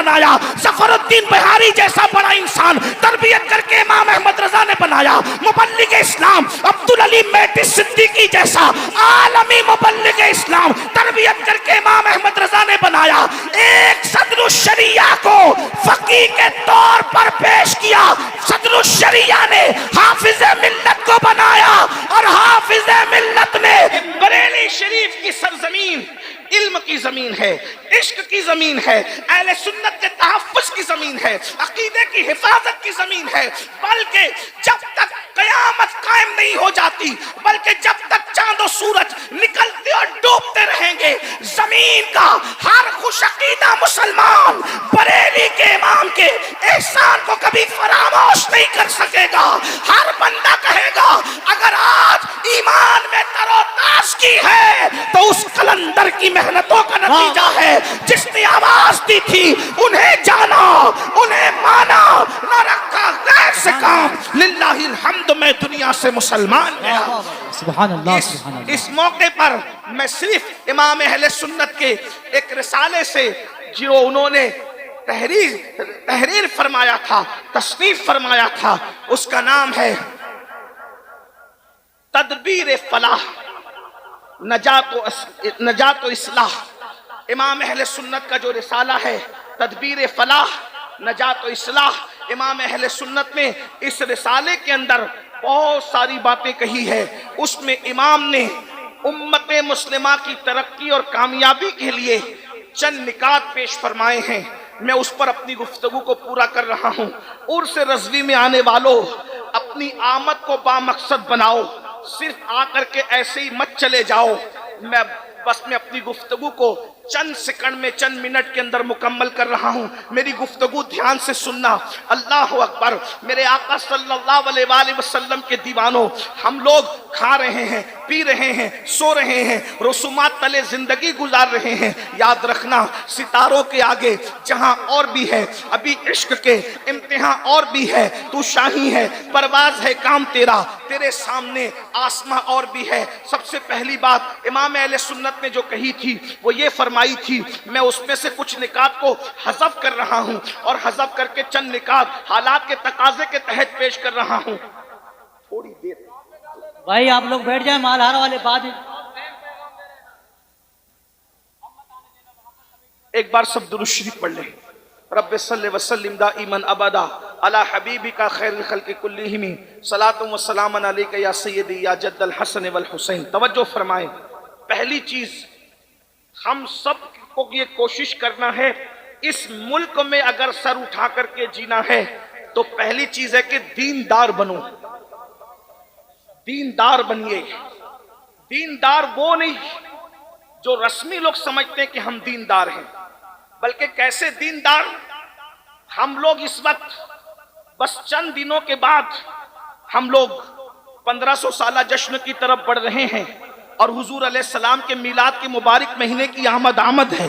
بنایا، ظفر الدین بہاری جیسا بڑا انسان تربیت کر کے امام احمد رضا نے بنایا، مبلغ اسلام عبدالعلی میٹی صدیقی جیسا عالمی مبلغ اسلام تربیت کر کے امام احمد رضا نے بنایا، ایک صدر الشریعہ کو فقیہ کے طور پر پیش کیا، صدر الشریعہ نے حافظ ملت کو بنایا، اور حافظ ملت نے بریلی شریف کی سرزمین علم کی زمین ہے، عشق کی زمین ہے، اہل سنت کے تحفظ کی زمین ہے، عقیدے کی حفاظت کی زمین ہے، بلکہ جب تک قیامت قائم نہیں ہو جاتی، بلکہ جب تک چاند و سورج نکلتے اور ڈوبتے رہیں گے، زمین کا ہر خوش عقیدہ مسلمان بریلی کے امام کے احسان کو کبھی فراموش نہیں کر سکے گا۔ ہر بندہ کہے گا اگر آج ایمان میں تر و تازگی ہے تو اس قلندر کی محنتوں کا نتیجہ ہے، جس نے آواز دی تھی انہیں جانا انہیں مانا، نہ رکھا غیر سے کام، للہ الحمد میں دنیا سے مسلمان گیا۔ سبحان اللہ سبحان اللہ۔ اس موقع پر میں صرف امام اہل سنت کے ایک رسالے سے جو انہوں نے تحریر فرمایا تھا، تصنیف فرمایا تھا، اس کا نام ہے تدبیر فلاح نجات و اصلاح۔ امام اہل سنت کا جو رسالہ ہے تدبیر فلاح نجات و اصلاح، امام اہل سنت نے اس رسالے کے اندر بہت ساری باتیں کہی ہے۔ اس میں امام نے امت مسلمہ کی ترقی اور کامیابی کے لیے چند نکات پیش فرمائے ہیں، میں اس پر اپنی گفتگو کو پورا کر رہا ہوں۔ عرس رضوی میں آنے والوں اپنی آمد کو بامقصد بناؤ، صرف آ کر کے ایسے ہی مت چلے جاؤ۔ میں اپنی گفتگو کو چند سیکنڈ میں چند منٹ کے اندر مکمل کر رہا ہوں، میری گفتگو دھیان سے سننا۔ اللہ اکبر، میرے آقا صلی اللہ علیہ وآلہ وسلم کے دیوانوں، ہم لوگ کھا رہے ہیں، پی رہے ہیں، سو رہے ہیں، رسومات تلے زندگی گزار رہے ہیں۔ یاد رکھنا ستاروں کے آگے جہاں اور بھی ہے، ابھی عشق کے امتحان اور بھی ہے، تو شاہی ہے، پرواز ہے کام تیرا، تیرے سامنے آسماں اور بھی ہے۔ سب سے پہلی بات امام اہل سنت نے جو کہی تھی وہ یہ فرمائی تھی، میں اس میں سے کچھ نکات کو حذف کر رہا ہوں اور حذف کر کے چند نکات حالات کے تقاضے کے تحت پیش کر رہا ہوں۔ تھوڑی دیر بھائی آپ لوگ بیٹھ جائیں، مالہار والے بعد ایک بار سب درود شریف پڑھ لیں۔ رب صلی وسلم دائما ابدا علی حبیبک خیر الخلق کلہم صلاۃ و سلام علیک یا سیدی یا جد الحسن والحسین۔ توجہ فرمائیں، پہلی چیز ہم سب کو یہ کوشش کرنا ہے، اس ملک میں اگر سر اٹھا کر کے جینا ہے تو پہلی چیز ہے کہ دیندار بنو، دیندار بنیے۔ دیندار وہ نہیں جو رسمی لوگ سمجھتے ہیں کہ ہم دیندار ہیں، بلکہ کیسے دیندار؟ ہم لوگ اس وقت بس چند دنوں کے بعد ہم لوگ 1500 سالہ جشن کی طرف بڑھ رہے ہیں، اور حضور علیہ السلام کے میلاد کے مبارک مہینے کی آمد ہے،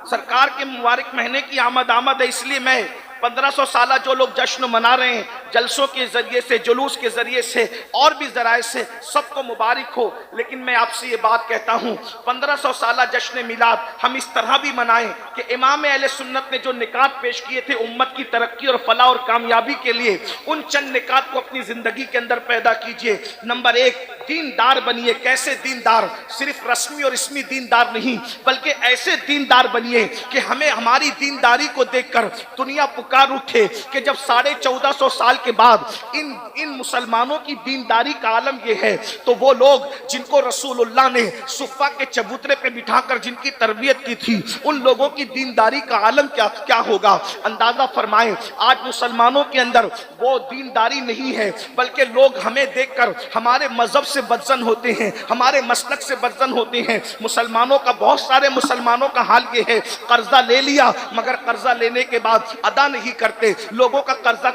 سرکار کے مبارک مہینے کی آمد ہے۔ اس لیے میں 1500 سالہ جو لوگ جشن منا رہے ہیں، جلسوں کے ذریعے سے، جلوس کے ذریعے سے اور بھی ذرائع سے، سب کو مبارک ہو۔ لیکن میں آپ سے یہ بات کہتا ہوں، 1500 سالہ جشن میلاد ہم اس طرح بھی منائیں کہ امام اہل سنت نے جو نکات پیش کیے تھے امت کی ترقی اور فلاح اور کامیابی کے لیے، ان چند نکات کو اپنی زندگی کے اندر پیدا کیجئے۔ نمبر 1، دیندار بنیے۔ کیسے دیندار؟ صرف رسمی اور اسمی دیندار نہیں، بلکہ ایسے دیندار بنیے کہ ہمیں ہماری دینداری کو دیکھ کر دنیا پکار اٹھے کہ جب 1450 سال کے بعد ان مسلمانوں کی دینداری کا عالم یہ ہے، تو وہ لوگ جن کو رسول اللہ نے صفہ کے چبوترے پہ بٹھا کر جن کی تربیت کی تھی، ان لوگوں کی دینداری کا عالم کیا ہوگا؟ اندازہ فرمائیں، آج مسلمانوں کے اندر وہ دینداری نہیں ہے، بلکہ لوگ ہمیں دیکھ کر ہمارے مذہب سے بدظن ہوتے ہیں، ہمارے مسلک سے بدظن ہوتے ہیں۔ مسلمانوں کا، بہت سارے مسلمانوں کا حال یہ ہے، قرضہ لے لیا مگر قرضہ لینے کے بعد ادا نہیں کرتے، لوگوں کا قرضہ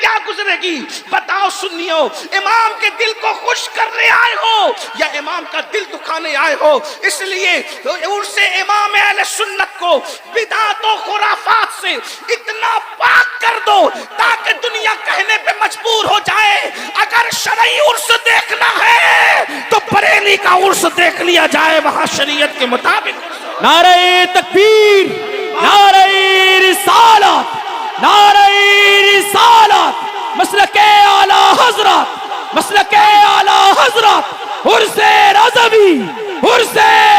کیا گزرے گی؟ بتاؤ سنیو، امام کے دل کو خوش کرنے آئے ہو یا امام کا دل دکھانے آئے ہو؟ اس لیے عرس امام اہل سنت کو بدعات و خرافات سے اتنا پاک کر دو تاکہ دنیا کہنے پہ مجبور ہو جائے اگر شرعی عرس دیکھنا ہے تو بریلی کا عرس دیکھ لیا جائے، وہاں شریعت کے مطابق۔ نعرہ تکبیر، نعرہ رسالت، نعرہ رسالت، مسلک اعلی حضرت، مسلک اعلی حضرت، عرس رضوی، عرس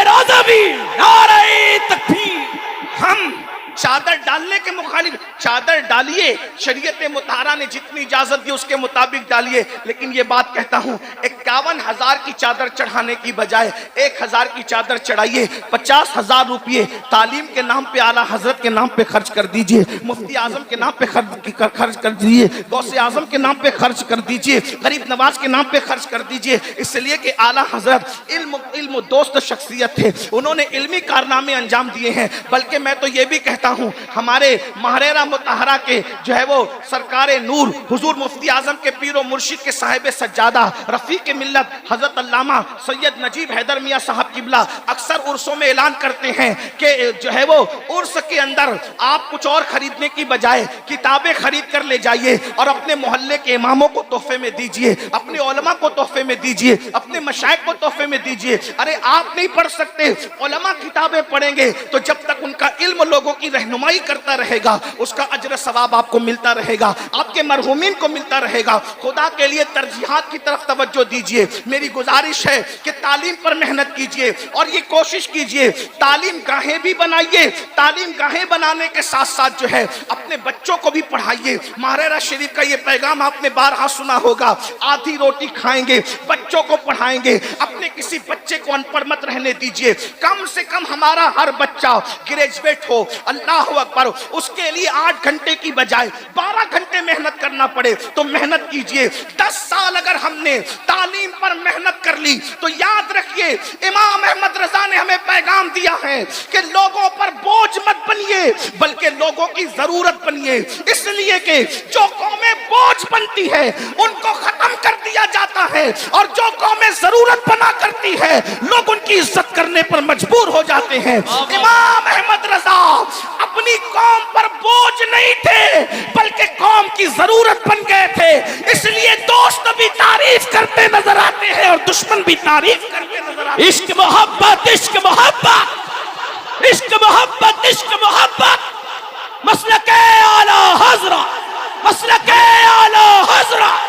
رضوی، نعرہ تکبیر۔ ہم چادر ڈالنے کے مخالف، چادر ڈالیے، شریعت مطہرہ نے جتنی اجازت دی اس کے مطابق ڈالیے، لیکن یہ بات کہتا ہوں 51,000 کی چادر چڑھانے کی بجائے 1,000 کی چادر چڑھائیے، 50,000 روپیے تعلیم کے نام پہ اعلیٰ حضرت کے نام پہ خرچ کر دیجئے، مفتی اعظم کے نام پہ خرچ کر دیجئے، غوث اعظم کے نام پہ خرچ کر دیجئے، غریب نواز کے نام پہ خرچ کر دیجئے، اس لیے کہ اعلیٰ حضرت علم دوست شخصیت تھے، انہوں نے علمی کارنامے انجام دیے ہیں۔ بلکہ میں تو یہ بھی کہتا ہوں ہمارے ماہرہ مطہرہ کے جو ہے وہ سرکار نور حضور مفتی اعظم کے پیر و مرشد کے صاحب سجادہ رفیق ملت حضرت علامہ سید نجیب حیدر میاں صاحب قبلہ اکثر عرسوں میں اعلان کرتے ہیں کہ جو ہے وہ عرس کے اندر آپ کچھ اور خریدنے کی بجائے کتابیں خرید کر لے جائیے اور اپنے محلے کے اماموں کو تحفے میں دیجئے، اپنے علماء کو تحفے میں دیجئے، اپنے مشائخ کو تحفے میں دیجئے۔ ارے آپ نہیں پڑھ سکتے، علماء کتابیں پڑھیں گے تو جب تک ان کا علم لوگوں کی رہنمائی کرتا رہے گا اس کا اجر ثواب آپ کو ملتا رہے گا، آپ کے مرحومین کو ملتا رہے گا۔ خدا کے لیے ترجیحات کی طرف توجہ دیجئے۔ میری گزارش ہے کہ تعلیم پر محنت کیجئے اور یہ کوشش کیجئے تعلیم گاہیں بھی بنائیے، تعلیم گاہیں بنانے کے ساتھ ساتھ جو ہے اپنے بچوں کو بھی پڑھائیے۔ ماہرہ شریف کا یہ پیغام آپ نے بارہا سنا ہوگا، آدھی روٹی کھائیں گے بچوں کو پڑھائیں گے، اپنے کسی بچے کو ان پڑھ مت رہنے دیجئے۔ کم سے کم ہمارا ہر بچہ گریجویٹ ہو، اللہ اکبر، اس کے لیے 8 گھنٹے کی بجائے 12 گھنٹے محنت کرنا پڑے تو محنت کیجئے۔ 10 سال اگر ہم نے تعلیم پر محنت کر لی تو یاد رکھیے امام احمد رضا نے ہمیں پیغام دیا ہے کہ لوگوں پر بوجھ مت بنیے بلکہ لوگوں کی ضرورت بنیے، اس لیے کہ جو قومیں بوجھ بنتی ہے ان کو ختم کر دیا جاتا ہے اور جو قومیں ضرورت بنا کرتی ہے لوگ ان کی عزت کرنے پر مجبور ہو جاتے ہیں۔ امام احمد رضا اپنی قوم پر بوجھ نہیں تھے بلکہ قوم کی ضرورت بن گئے تھے، اس لیے دوست بھی تعریف کرتے نظر آتے ہیں اور دشمن بھی تعریف کرتے نظر آتے ہیں۔ عشق محبت، عشق محبت، عشق محبت، عشق محبت، مسلک اعلی حضرت، مسلک اعلی حضرت۔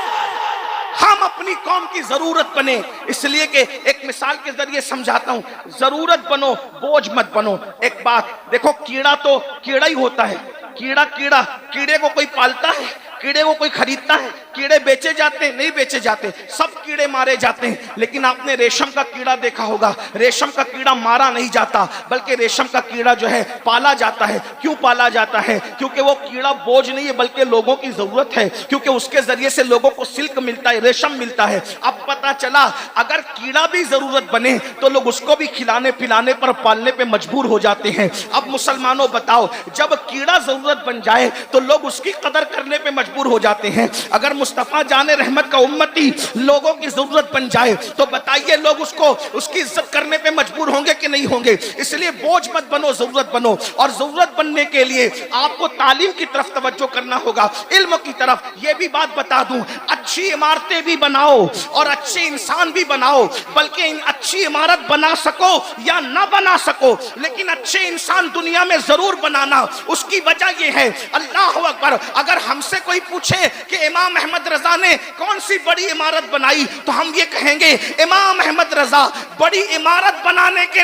ہم اپنی قوم کی ضرورت بنے، اس لیے کہ ایک مثال کے ذریعے سمجھاتا ہوں، ضرورت بنو بوجھ مت بنو۔ ایک بات دیکھو، کیڑا تو کیڑا ہی ہوتا ہے، کیڑے کو کوئی پالتا ہے، کیڑے کو کوئی خریدتا ہے؟ کیڑے بیچے جاتے ہیں؟ نہیں بیچے جاتے، سب کیڑے مارے جاتے ہیں۔ لیکن آپ نے ریشم کا کیڑا دیکھا ہوگا، ریشم کا کیڑا مارا نہیں جاتا بلکہ ریشم کا کیڑا جو ہے پالا جاتا ہے۔ کیوں پالا جاتا ہے؟ کیونکہ وہ کیڑا بوجھ نہیں ہے بلکہ لوگوں کی ضرورت ہے، کیونکہ اس کے ذریعے سے لوگوں کو سلک ملتا ہے، ریشم ملتا ہے۔ اب پتا چلا اگر کیڑا بھی ضرورت بنے تو لوگ اس کو بھی کھلانے پلانے پر پالنے پہ مجبور ہو جاتے ہیں۔ اب مسلمانوں بتاؤ، جب کیڑا ضرورت بن جائے تو لوگ اس کی قدر کرنے پہ مجبور ہو جاتے ہیں۔ اگر مصطفیٰ جان رحمت کا امتی لوگوں کی ضرورت بن جائے تو بتائیے لوگ اس کی عزت کرنے پہ مجبور ہوں گے کہ نہیں ہوں گے؟ اس لیے بوجھ مت بنو، ضرورت بنو، اور ضرورت بننے کے لیے آپ کو تعلیم کی طرف توجہ کرنا ہوگا، علم کی طرف۔ یہ بھی بات بتا دوں، اچھی عمارتیں بھی بناؤ اور اچھے انسان بھی بناؤ، بلکہ اچھی عمارت بنا سکو یا نہ بنا سکو لیکن اچھے انسان دنیا میں ضرور بنانا۔ اس کی وجہ یہ ہے، اللہ اکبر، اگر ہم سے کوئی پوچھے کہ امام احمد رضا نے کون سی بڑی عمارت بنائی تو ہم یہ کہیں گے امام احمد رضا بڑی عمارت بنانے کے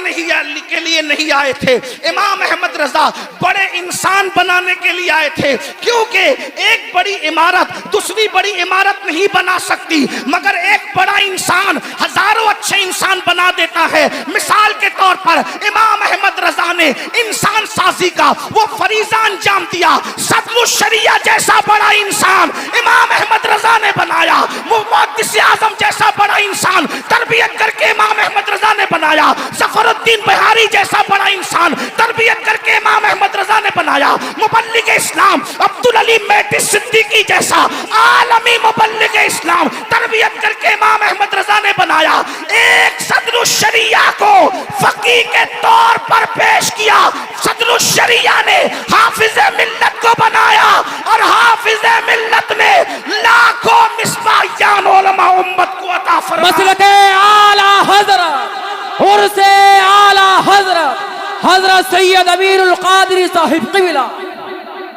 لیے نہیں آئے تھے، امام احمد رضا بڑے انسان بنانے کے لیے آئے تھے، کیونکہ ایک بڑی عمارت دوسری بڑی عمارت نہیں بنا سکتی مگر ایک بڑا انسان ہزاروں اچھے انسان بنا دیتا ہے۔ مثال کے طور پر امام احمد رضا نے انسان سازی کا وہ فریضہ انجام دیا، صدر الشریعہ جیسا بڑا انسان امام احمد رضا نے بنایا، محدث اعظم جیسا بڑا انسان تربیت کر کے امام احمد رضا نے بنایا, ظفر الدین بہاری جیسا بڑا انسان تربیت کر کے امام احمد رضا نے بنایا, مبلغ اسلام عبدالعلی میٹی صدیقی جیسا عالمی مبلغ اسلام تربیت کر کے امام احمد رضا نے بنایا. ایک صدر الشریعہ کو فقیہ کے طور پر پیش کیا, صدر الشریعہ نے حافظ ملت کو بنایا, اور حافظ ملت نے لاکھوں مصباحیان علماء امت کو عطا فرمایا. مسلک اعلی حضرت عرس اعلی حضرت حضرت سید امیر القادری صاحب قبلہ.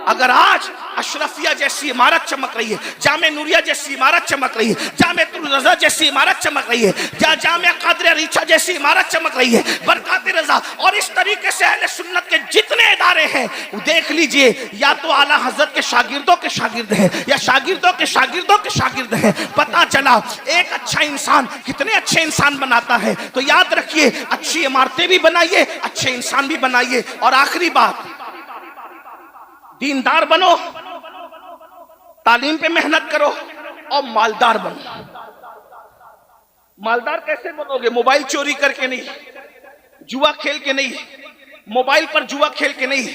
اگر آج اشرفیہ جیسی عمارت چمک رہی ہے, جامع نوریہ جیسی عمارت چمک رہی ہے, جامع الرضا جیسی عمارت چمک رہی ہے, جامع قادریہ ریچھا جیسی عمارت چمک رہی ہے, برکات رضا, اور اس طریقے سے اہل سنت کے جتنے ادارے ہیں دیکھ لیجئے, یا تو اعلیٰ حضرت کے شاگردوں کے شاگرد ہیں یا شاگردوں کے شاگردوں کے شاگرد ہیں. پتہ چلا ایک اچھا انسان کتنے اچھے انسان بناتا ہے. تو یاد رکھیے, اچھی عمارتیں بھی بنائیے, اچھے انسان بھی بنائیے. اور آخری بات, دیندار بنو, تعلیم پہ محنت کرو, اور مالدار بنو. مالدار کیسے بنو گے؟ موبائل چوری کر کے نہیں, جوا کھیل کے نہیں, موبائل پر جوا کھیل کے نہیں,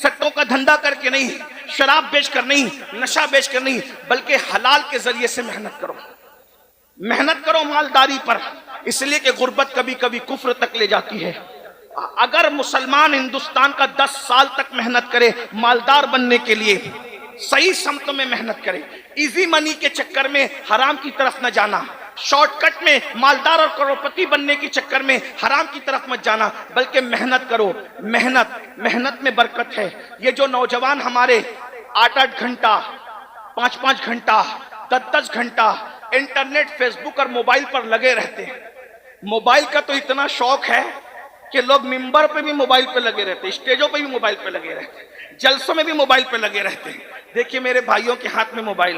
سٹوں کا دھندا کر کے نہیں, شراب بیچ کر نہیں, نشہ بیچ کر نہیں, بلکہ حلال کے ذریعے سے محنت کرو. محنت کرو مالداری پر, اس لیے کہ غربت کبھی کبھی کفر تک لے جاتی ہے. اگر مسلمان ہندوستان کا 10 سال تک محنت کرے مالدار بننے کے لیے, صحیح سمت میں محنت کرے, ایزی منی کے چکر میں حرام کی طرف نہ جانا, شارٹ کٹ میں مالدار اور کروڑپتی بننے کے چکر میں حرام کی طرف مت جانا, بلکہ محنت کرو. محنت میں برکت ہے. یہ جو نوجوان ہمارے 8-8 گھنٹہ 5-5 گھنٹہ 10-10 گھنٹہ انٹرنیٹ, فیس بک اور موبائل پر لگے رہتے ہیں. موبائل کا تو اتنا شوق ہے کہ لوگ ممبر پہ بھی موبائل پہ لگے رہتے ہیں, اسٹیجوں پہ بھی موبائل پہ لگے رہتے ہیں, جلسوں میں بھی موبائل پہ لگے رہتے ہیں. دیکھیے میرے بھائیوں کے ہاتھ میں موبائل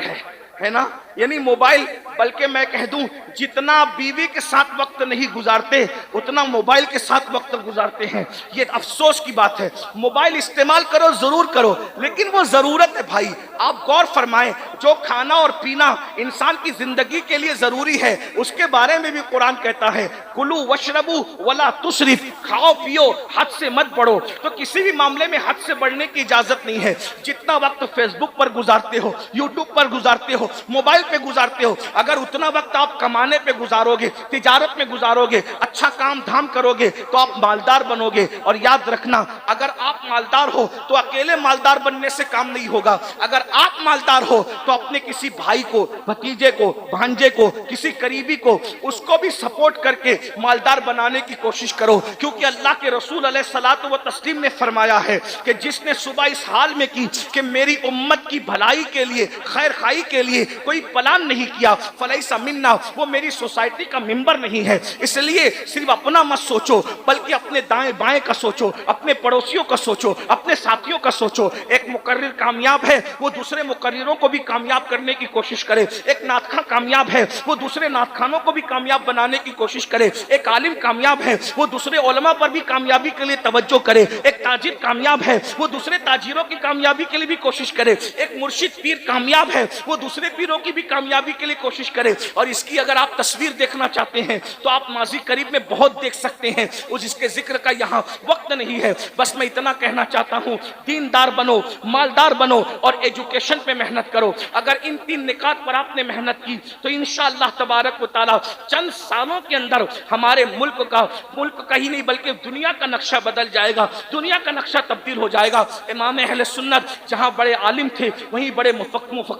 ہے نا, یعنی موبائل, بلکہ میں کہہ دوں جتنا بیوی کے ساتھ وقت نہیں گزارتے اتنا موبائل کے ساتھ وقت گزارتے ہیں. یہ افسوس کی بات ہے. موبائل استعمال کرو, ضرور کرو, لیکن وہ ضرورت ہے بھائی. آپ غور فرمائیں, جو کھانا اور پینا انسان کی زندگی کے لیے ضروری ہے اس کے بارے میں بھی قرآن کہتا ہے کلو وشربو ولا تسرف, کھاؤ پیو, حد سے مت بڑھو. تو کسی بھی معاملے میں حد سے بڑھنے کی اجازت نہیں ہے. جتنا وقت فیس بک پر گزارتے ہو, یوٹیوب پر گزارتے ہو, موبائل پہ گزارتے ہو, اگر اتنا وقت آپ کمانے پہ گزارو گے, تجارت میں گزارو گے, اچھا کام دھام کرو گے, تو آپ مالدار بنو گے. اور یاد رکھنا, اگر آپ مالدار ہو تو اکیلے مالدار بننے سے کام نہیں ہوگا. اگر آپ مالدار ہو تو اپنے کسی بھائی کو, بھتیجے کو, بھانجے کو, کسی قریبی کو, اس کو بھی سپورٹ کر کے مالدار بنانے کی کوشش کرو. کیونکہ اللہ کے رسول علیہ الصلوۃ والتسلیم نے فرمایا ہے کہ جس نے صبح اس حال میں کی کہ میری امت کی بھلائی کے لیے, خیر خائی کے لیے کوئی پلان نہیں کیا, فلیس منا, وہ میری سوسائٹی کا ممبر نہیں ہے. اس لیے صرف اپنا مت سوچو, بلکہ اپنے دائیں بائیں کا سوچو, اپنے پڑوسیوں کا سوچو, اپنے ساتھیوں کا سوچو. ایک مقرر کامیاب ہے, وہ دوسرے مقرروں کو بھی کامیاب کرنے کی کوشش کرے. ایک نعت خواں کامیاب ہے, وہ دوسرے نعت خانوں کو بھی کامیاب بنانے کی کوشش کرے. ایک عالم کامیاب ہے, وہ دوسرے علماء پر بھی کامیابی کے لیے توجہ کرے. ایک تاجر کامیاب ہے, وہ دوسرے تاجروں کی کامیابی کے لیے بھی کوشش کرے. ایک مرشد پیر کامیاب ہے, وہ دوسرے پیروں کی بھی کامیابی کے لیے کوشش کرے. اور اس کی اگر آپ تصویر دیکھنا چاہتے ہیں تو آپ ماضی قریب میں بہت دیکھ سکتے ہیں, اس کے ذکر کا یہاں وقت نہیں ہے. بس میں اتنا کہنا چاہتا ہوں, دیندار بنو, مالدار بنو, اور ایجوکیشن پہ محنت کرو. اگر ان 3 نکات پر آپ نے محنت کی تو انشاءاللہ تبارک و تعالی چند سالوں کے اندر ہمارے ملک کا ہی نہیں بلکہ دنیا کا نقشہ بدل جائے گا, دنیا کا نقشہ تبدیل ہو جائے گا. امام اہل سنت جہاں بڑے عالم تھے وہیں بڑے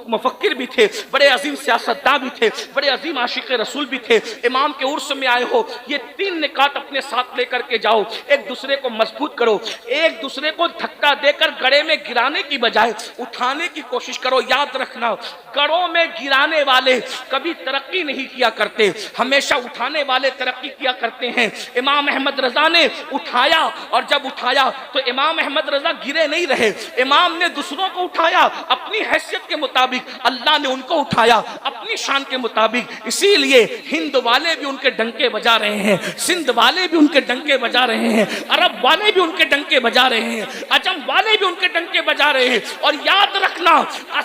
مفکر بھی تھے, بڑے عظیم سیاستداں بھی تھے, بڑے عظیم عاشق رسول بھی تھے. امام کے عرس میں آئے ہو, یہ 3 نکات اپنے ساتھ لے کر کے جاؤ. ایک دوسرے کو مضبوط کرو, ایک دوسرے کو دھکا دے کر گڑھے میں گرانے کی بجائے اٹھانے کی کوشش کرو. یاد رکھنا, گڑھوں میں گرانے والے کبھی ترقی نہیں کیا کرتے, ہمیشہ اٹھانے والے ترقی کیا کرتے ہیں. امام احمد رضا نے اٹھایا, اور جب اٹھایا تو امام احمد رضا گرے نہیں رہے, امام نے دوسروں کو اٹھایا اپنی حیثیت کے مطابق. اللہ نے ان کو اٹھایا اپنی شان کے مطابق. اسی لیے ہند والے بھی ان کے ڈنکے بجا رہے ہیں, سندھ والے بھی ان کے ڈنکے بجا رہے ہیں, عرب والے بھی ان کے ڈنکے بجا رہے ہیں, عجم والے بھی ان کے ڈنکے بجا رہے ہیں. اور یاد رکھنا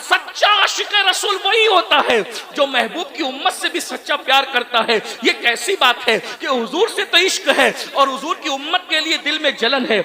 سچا عاشق رسول وہی ہوتا ہے جو محبوب کی امت سے بھی سچا پیار کرتا ہے. یہ کیسی بات ہے کہ حضور سے تو عشق ہے اور حضور کی امت کے لیے دل میں جلن ہے,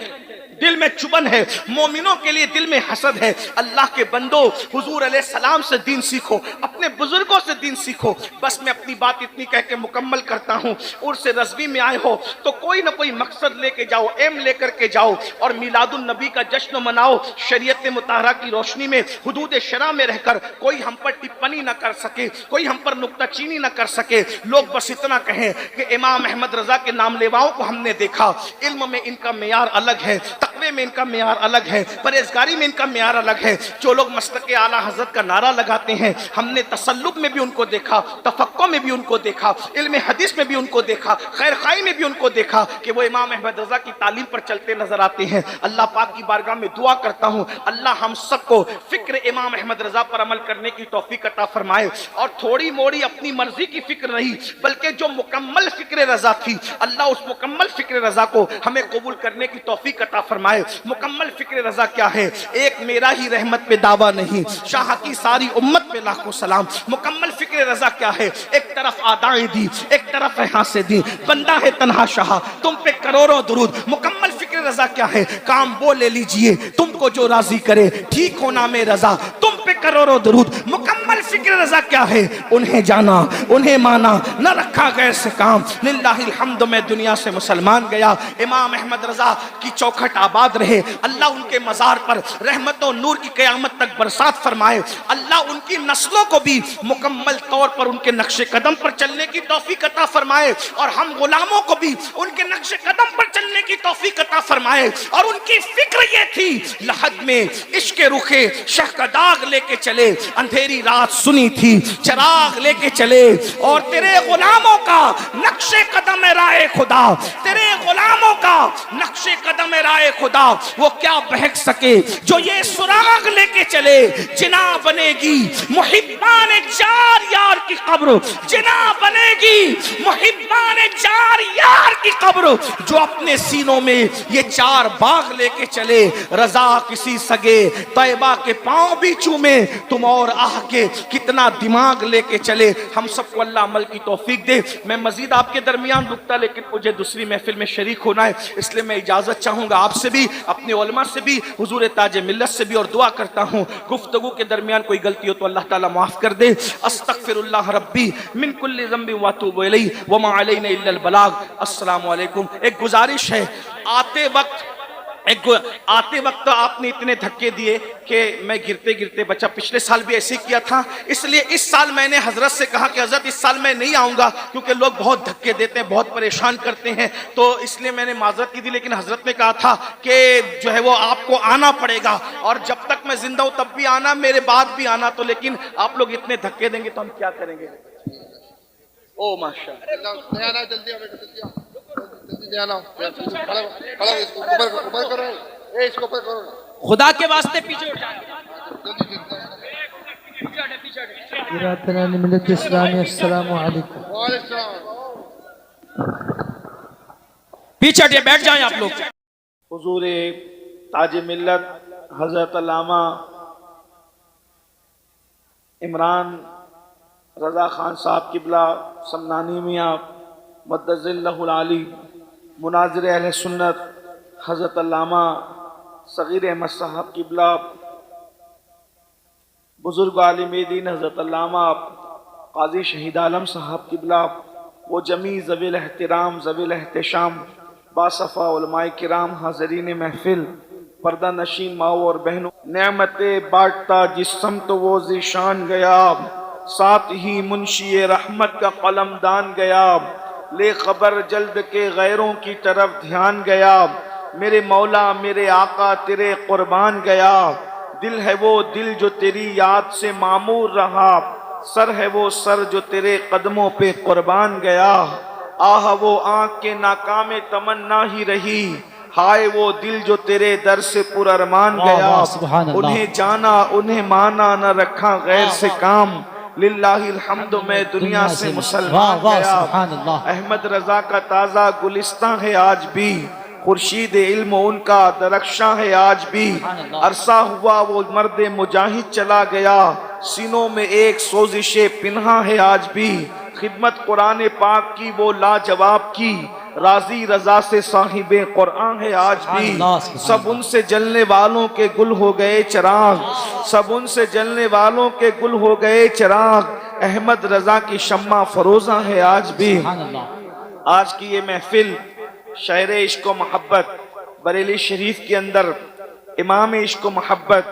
دل میں چبن ہے, مومنوں کے لیے دل میں حسد ہے. اللہ کے بندو, حضور علیہ السلام سے دین سیکھو, اپنے بزرگوں سے دین سیکھو. بس میں اپنی بات اتنی کہہ کے مکمل کرتا ہوں. عرس رضوی میں آئے ہو تو کوئی نہ کوئی مقصد لے کے جاؤ, ایم لے کر کے جاؤ اور میلاد النبی کا جشن مناؤ. شریعت مطہرہ کی روشنی میں حدود شرع میں رہ کر کوئی ہم پر ٹپنی نہ کر سکے, کوئی ہم پر نکتہ چینی نہ کر سکے. لوگ بس اتنا کہیں کہ امام احمد رضا کے نام لیواؤں کو ہم نے دیکھا, علم میں ان کا معیار الگ ہے, تقوی میں ان کا معیار الگ ہے, پرہیزگاری میں ان کا معیار الگ ہے. جو لوگ مسلک اعلیٰ حضرت کا نعرہ لگاتے ہیں, ہم نے تسلب میں بھی ان کو دیکھا, تفقہ میں بھی ان کو دیکھا, علم حدیث میں بھی ان کو دیکھا, خیر خواہی میں بھی ان کو دیکھا کہ وہ امام احمد رضا کی تعلیم پر چلتے نظر آتے ہیں. اللہ پاک کی بارگاہ میں دعا کرتا ہوں اللہ ہم سب کو فکر امام احمد رضا پر عمل کرنے کی توفیق عطا فرمائے. اور تھوڑی موڑی اپنی مرضی کی فکر نہیں بلکہ جو مکمل فکر رضا تھی, اللہ اس مکمل فکر رضا کو ہمیں قبول کرنے کی توفیق عطا فرمائے. مکمل فکر رضا کیا ہے؟ ایک میرا ہی رحمت پہ دعویٰ نہیں, شاہ کی ساری امت پہ لاکھوں سلام. مکمل فکر رضا کیا ہے؟ ایک طرف آدائیں دی, ایک طرف حاصے دی, بندہ ہے تنہا شاہ, تم پہ کروڑوں درود. مکمل فکر رضا کیا ہے؟ کام وہ لے لیجئے تم کو جو راضی کرے, ٹھیک ہونا میں رضا, تم پہ کروڑوں درود. مکمل فکر رضا کیا ہے؟ انہیں جانا, انہیں مانا, نہ رکھا غیر سے کام. للہ الحمد میں دنیا سے مسلمان گیا. امام احمد رضا کی چوکھٹ آباد رہے. اللہ ان کے مزار پر رحمت و نور کی قیامت تک برسات فرمائے. اللہ ان کی نسلوں کو بھی مکمل طور پر ان کے نقش قدم پر چلنے کی توفیق عطا فرمائے, اور ہم غلاموں کو بھی ان کے نقش قدم پر چلنے کی توفیق عطا فرمائے. اور ان کی فکر یہ تھی, لحد میں عشق رخے شہ کا داغ لے کے چلے, اندھیری رات سنی تھی چراغ لے کے چلے, اور تیرے غلاموں کا نقش قدم رائے خدا, تیرے غلاموں کا نقش قدم رائے خدا, وہ کیا بہک سکے جو یہ سراغ لے کے چلے. جنا بنے گی محبان جار یار کی قبر, جنا بنے گی محبان جار یار کی قبر, جو اپنے سینوں میں یہ چار باغ لے کے چلے. رضا کسی سگے طیبہ کے پاؤں بھی چومے, تم اور آہ کے کتنا دماغ لے کے چلے. ہم سب کو اللہ عمل کی توفیق دے. میں مزید آپ کے درمیان رکتا, لیکن مجھے دوسری محفل میں شریک ہونا ہے, اس لیے میں اجازت چاہوں گا آپ سے بھی, اپنے علماء سے بھی, حضور تاج ملت سے بھی, اور دعا کرتا ہوں گفتگو کے درمیان کوئی غلطی ہو تو اللہ تعالیٰ معاف کر دے. استغفر اللہ ربی من کل ذنب واتوب الیہ وما علینا الا البلاغ. السلام علیکم. ایک گزارش ہے, آتے وقت آپ نے اتنے دھکے دیے کہ میں گرتے گرتے بچا. پچھلے سال بھی ایسے کیا تھا, اس لیے اس سال میں نے حضرت سے کہا کہ حضرت اس سال میں نہیں آؤں گا کیونکہ لوگ بہت دھکے دیتے ہیں, بہت پریشان کرتے ہیں, تو اس لیے میں نے معذرت کی دی. لیکن حضرت نے کہا تھا کہ جو ہے وہ آپ کو آنا پڑے گا, اور جب تک میں زندہ ہوں تب بھی آنا, میرے بعد بھی آنا. تو لیکن آپ لوگ اتنے دھکے دیں گے تو ہم کیا کریں گے. او ماشاء خدا کے واسطے پیچھے اٹھائیں. ملت اسلامی السلام علیکم. پیچھے ہٹے, بیٹھ جائیں آپ لوگ. حضور تاج ملت حضرت علامہ عمران رضا خان صاحب قبلہ سمنانی میاں مدظ اللہ العالی, مناظر اہل سنت حضرت علامہ صغیر احمد صاحب قبلہ, بزرگ عالم دین حضرت علامہ قاضی شہید عالم صاحب قبلہ, وہ جمیع ذوی الاحترام ذوی الاحتشام باصفا علماء کرام, حاضرین محفل, پردہ نشین ماؤں اور بہنوں, نعمتیں بانٹتا جس سمت وہ ذیشان گیا, ساتھ ہی منشی رحمت کا قلم دان گیا, لے خبر جلد کے غیروں کی طرف دھیان گیا, میرے مولا میرے آقا تیرے قربان گیا, دل ہے وہ دل جو تیری یاد سے معمور رہا, سر ہے وہ سر جو تیرے قدموں پہ قربان گیا, آہ وہ آنکھ کے ناکام تمنا ہی رہی, ہائے وہ دل جو تیرے در سے پر ارمان واہ گیا، واہ، سبحان اللہ۔ انہیں جانا انہیں مانا نہ رکھا غیر سے کام، للہ الحمد میں دنیا سے مسلمان واہ واہ، گیا۔ سبحان اللہ۔ احمد رضا کا تازہ گلستان ہے آج بھی، خورشید علم ان کا درخشاں ہے آج بھی، سبحان اللہ۔ عرصہ ہوا وہ مرد مجاہد چلا گیا، سینوں میں ایک سوزش پنہاں ہے آج بھی، خدمت قرآن پاک کی وہ لاجواب کی، راضی رضا سے صاحب قرآن ہے آج بھی، سبحان اللہ، سبحان سب ان سے جلنے والوں کے گل ہو گئے چراغ، سب ان سے جلنے والوں کے گل ہو گئے چراغ، احمد رضا کی شمع فروزاں ہے آج بھی۔ سبحان اللہ۔ آج کی یہ محفل شہر عشق و محبت بریلی شریف کے اندر امام عشق و محبت،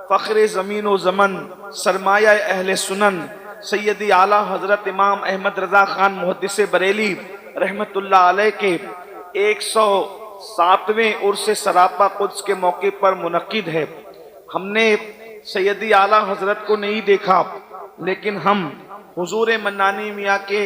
فخر زمین و زمن، سرمایہ اہل سنن، سیدی اعلیٰ حضرت امام احمد رضا خان محدث بریلی رحمت اللہ علیہ کے 107ویں عرس سراپا قدس کے موقع پر منعقد ہے۔ ہم نے سیدی اعلیٰ حضرت کو نہیں دیکھا، لیکن ہم حضور منانی میاں کے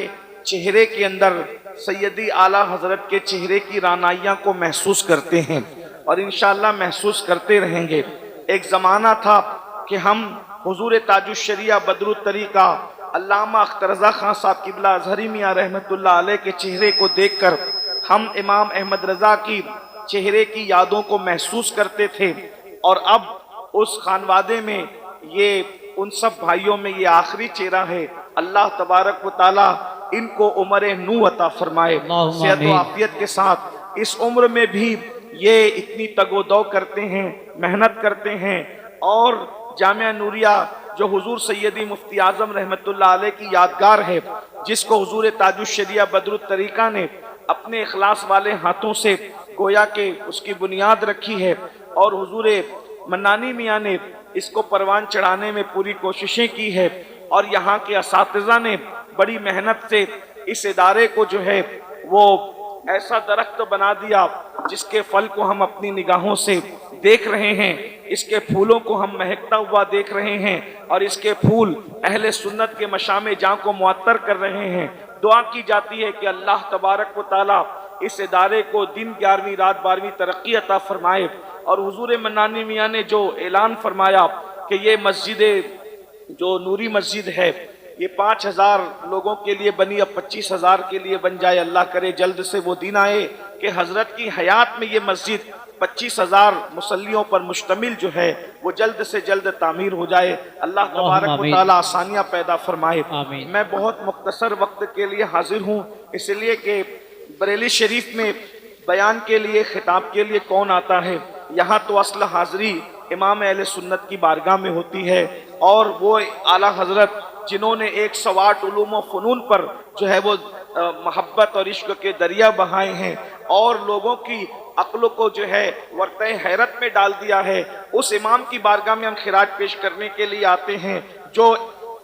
چہرے کے اندر سیدی اعلیٰ حضرت کے چہرے کی رانائیاں کو محسوس کرتے ہیں اور انشاءاللہ محسوس کرتے رہیں گے۔ ایک زمانہ تھا کہ ہم حضور تاج الشریعہ بدر الطریقہ علامہ اختر رضا خان صاحب قبلہ اظہری میاں رحمت اللہ علیہ کے چہرے کو دیکھ کر ہم امام احمد رضا کی چہرے کی یادوں کو محسوس کرتے تھے، اور اب اس خانوادے میں یہ ان سب بھائیوں میں یہ آخری چہرہ ہے۔ اللہ تبارک و تعالی ان کو عمر نو عطا فرمائے، اللہم صحت و آمین۔ عافیت کے ساتھ اس عمر میں بھی یہ اتنی تگ و دو کرتے ہیں، محنت کرتے ہیں، اور جامعہ نوریہ جو حضور سیدی مفتی اعظم رحمت اللہ علیہ کی یادگار ہے، جس کو حضور تاج الشریعہ بدر الطریقہ نے اپنے اخلاص والے ہاتھوں سے گویا کہ اس کی بنیاد رکھی ہے، اور حضور منانی میاں نے اس کو پروان چڑھانے میں پوری کوششیں کی ہے، اور یہاں کے اساتذہ نے بڑی محنت سے اس ادارے کو جو ہے وہ ایسا درخت بنا دیا جس کے پھل کو ہم اپنی نگاہوں سے دیکھ رہے ہیں، اس کے پھولوں کو ہم مہکتا ہوا دیکھ رہے ہیں، اور اس کے پھول اہل سنت کے مشام جاں کو معطر کر رہے ہیں۔ دعا کی جاتی ہے کہ اللہ تبارک و تعالی اس ادارے کو دن 11ویں رات 12ویں ترقی عطا فرمائے، اور حضور منانی میاں نے جو اعلان فرمایا کہ یہ مسجد جو نوری مسجد ہے یہ 5000 لوگوں کے لیے بنی، اب 25,000 کے لیے بن جائے، اللہ کرے جلد سے وہ دن آئے کہ حضرت کی حیات میں یہ مسجد 25,000 مصلیوں پر مشتمل جو ہے وہ جلد سے جلد تعمیر ہو جائے۔ اللہ تبارک و تعالی آسانیاں پیدا فرمائے۔ آمین۔ میں بہت مختصر وقت کے لیے حاضر ہوں، اس لیے کہ بریلی شریف میں بیان کے لیے خطاب کے لیے کون آتا ہے؟ یہاں تو اصل حاضری امام اہل سنت کی بارگاہ میں ہوتی ہے، اور وہ اعلیٰ حضرت جنہوں نے 108 علوم و فنون پر جو ہے وہ محبت اور عشق کے دریا بہائے ہیں، اور لوگوں کی عقل کو جو ہے ورطہ حیرت میں ڈال دیا ہے، اس امام کی بارگاہ میں ہم خراج پیش کرنے کے لیے آتے ہیں، جو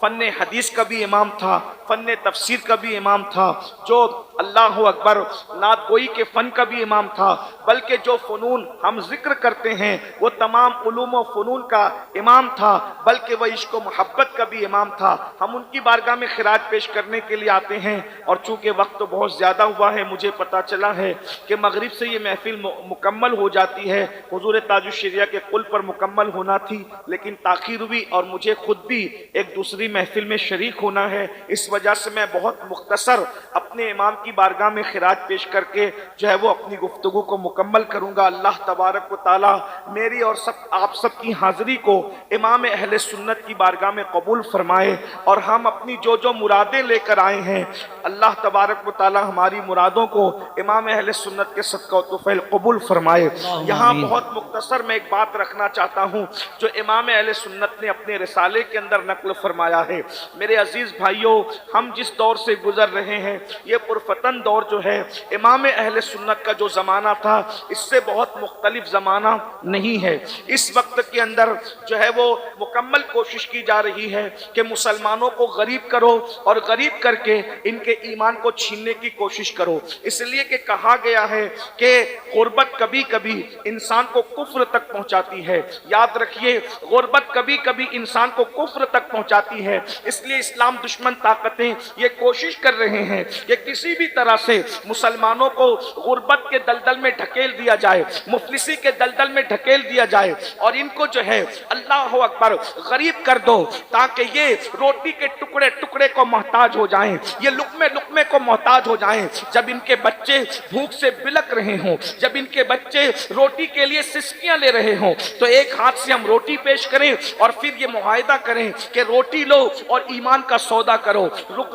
فن حدیث کا بھی امام تھا، فن تفسیر کا بھی امام تھا، جو اللہ اکبر نعت گوئی کے فن کا بھی امام تھا، بلکہ جو فنون ہم ذکر کرتے ہیں وہ تمام علوم و فنون کا امام تھا، بلکہ وہ عشق و محبت کا بھی امام تھا۔ ہم ان کی بارگاہ میں خراج پیش کرنے کے لیے آتے ہیں، اور چونکہ وقت تو بہت زیادہ ہوا ہے، مجھے پتا چلا ہے کہ مغرب سے یہ محفل مکمل ہو جاتی ہے، حضور تاج الشریعہ کے قل پر مکمل ہونا تھی، لیکن تاخیر ہوئی، اور مجھے خود بھی ایک دوسری محفل میں شریک ہونا ہے، اس وجہ سے میں بہت مختصر اپنے امام کی بارگاہ میں خراج پیش کر کے جو ہے وہ اپنی گفتگو کو مکمل کروں گا۔ اللہ تبارک و تعالی میری اور آپ سب کی حاضری کو امام اہل سنت کی بارگاہ میں قبول فرمائے، اور ہم اپنی جو جو مرادیں لے کر آئے ہیں اللہ تبارک و تعالی ہماری مرادوں کو امام اہل سنت کے صدقہ و طفیل قبول فرمائے۔ یہاں بہت مختصر میں ایک بات رکھنا چاہتا ہوں جو امام اہل سنت نے اپنے رسالے کے اندر نقل فرمایا ہے۔ میرے عزیز بھائیوں، ہم جس دور سے گزر رہے ہیں یہ پرفتن دور جو ہے، امام اہل سنت کا جو زمانہ تھا اس سے بہت مختلف زمانہ نہیں ہے۔ اس وقت کے اندر جو ہے وہ مکمل کوشش کی جا رہی ہے کہ مسلمانوں کو غریب کرو، اور غریب کر کے ان کہ ایمان کو چھیننے کی کوشش کرو، اس لیے کہ کہا گیا ہے کہ غربت کبھی کبھی انسان کو کفر تک پہنچاتی ہے۔ یاد رکھیے، غربت کبھی کبھی انسان کو کفر تک پہنچاتی ہے۔ اس لیے اسلام دشمن طاقتیں یہ کوشش کر رہے ہیں کہ کسی بھی طرح سے مسلمانوں کو غربت کے دلدل میں ڈھکیل دیا جائے، مفلسی کے دلدل میں ڈھکیل دیا جائے، اور ان کو جو ہے اللہ اکبر غریب کر دو، تاکہ یہ روٹی کے ٹکڑے ٹکڑے کو محتاج ہو جائیں، یہ لقمے لقمے کو محتاج ہو جائیں۔ جب ان کے بچے بھوک سے بلک رہے ہوں، جب ان کے بچے روٹی کے لیے سسکیاں لے رہے ہوں، تو ایک ہاتھ سے ہم روٹی پیش کریں اور پھر یہ معاہدہ کریں کہ روٹی لو اور ایمان کا سودا کرو،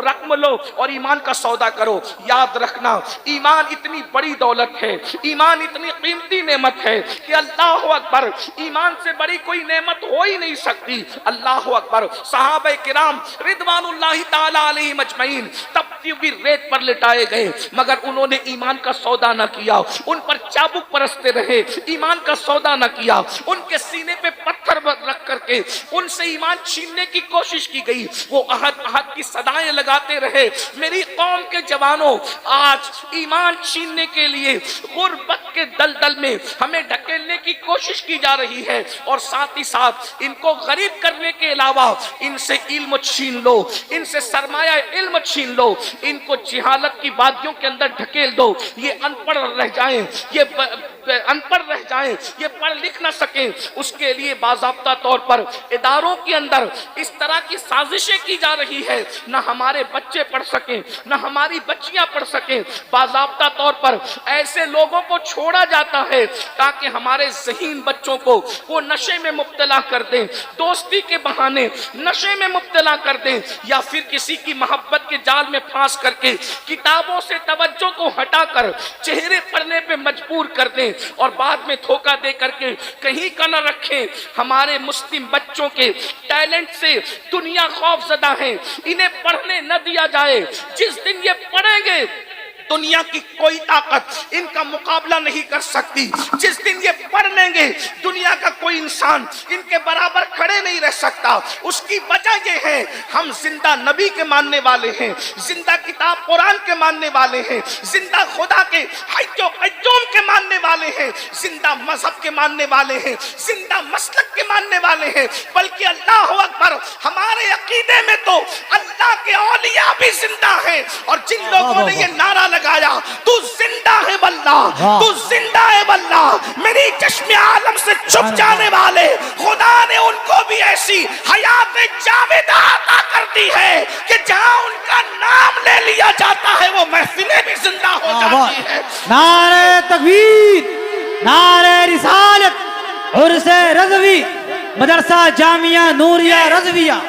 رقم لو اور ایمان کا سودا کرو۔ یاد رکھنا، ایمان اتنی بڑی دولت ہے، ایمان اتنی قیمتی نعمت ہے کہ اللہ اکبر، ایمان سے بڑی کوئی نعمت ہو ہی نہیں سکتی۔ اللہ اکبر، صحابہ کرام رضوان اللہ تعالی علیہم اجمعین تپتی ہوئی ریت پر لٹائے گئے، مگر انہوں نے ایمان کا سودا نہ کیا، ان پر چابک پرستے رہے، ایمان کا سودا نہ کیا، ان کے سینے پہ پتھر رکھ کر کے ان سے ایمان چھیننے کی کوشش کی گئی، وہ عہد عہد کی صدائیں لگاتے رہے۔ میری قوم کے جوانوں، آج ایمان چھیننے کے لیے غربت کے دلدل میں ہمیں ڈھکیلنے کی کوشش کی جا رہی ہے، اور ساتھ ہی ساتھ ان کو غریب کرنے کے علاوہ ان سے علم چھین لو، ان سے سرمایہ علم چھین لو، ان کو جہالت کی وادیوں کے اندر ڈھکیل دو، یہ ان پڑھ رہ جائیں، یہ ان پڑھ رہ جائیں، یہ پڑھ لکھ نہ سکیں۔ اس کے لیے باضابطہ طور پر اداروں کے اندر اس طرح کی سازشیں کی جا رہی ہے، نہ ہمارے بچے پڑھ سکیں، نہ ہماری بچیاں پڑھ سکیں۔ باضابطہ طور پر ایسے لوگوں کو چھوڑا جاتا ہے تاکہ ہمارے ذہین بچوں کو وہ نشے میں مبتلا کر دیں، دوستی کے بہانے نشے میں مبتلا کر دیں، یا پھر کسی کی محبت کے جال میں پھانس کر کے کتابوں سے توجہ کو ہٹا کر چہرے پڑھنے پہ مجبور کر دیں، اور بعد میں دھوکہ دے کر کے کہیں کا نہ رکھیں۔ ہمارے مسلم بچوں کے ٹیلنٹ سے دنیا خوف زدہ ہے، انہیں پڑھنے نہ دیا جائے۔ جس دن یہ پڑھیں گے دنیا کی کوئی طاقت ان کا مقابلہ نہیں کر سکتی۔ جس دن یہ پڑھ لیں گے دنیا کا کوئی انسان ان کے برابر کھڑے نہیں رہ سکتا۔ اس کی وجہ یہ ہے، ہم زندہ نبی کے ماننے والے ہیں، زندہ کتاب قرآن کے ماننے والے ہیں، زندہ خدا کے حی و قیوم کے ماننے والے ہیں، زندہ مذہب کے ماننے والے ہیں، زندہ مسلک کے ماننے والے ہیں۔ بلکہ اللہ اکبر، ہمارے عقیدے میں تو اللہ کے اولیاء بھی زندہ ہیں، اور جن لوگوں نے یہ نعرہ لگایا تو زندہ ہے واللہ، تو زندہ ہے واللہ، میری چشم عالم سے چھپ جانے والے خدا نے ان کو بھی ایسی حیات جاویدہ عطا کر دی ہے کہ جہاں ان کا نام لے لیا جاتا ہے وہ محفلیں بھی زندہ ہو جاتی ہیں۔ نعرہ تکبیر، نعرہ رسالت، عرس رضوی، مدرسہ جامعہ نوریہ رضویہ۔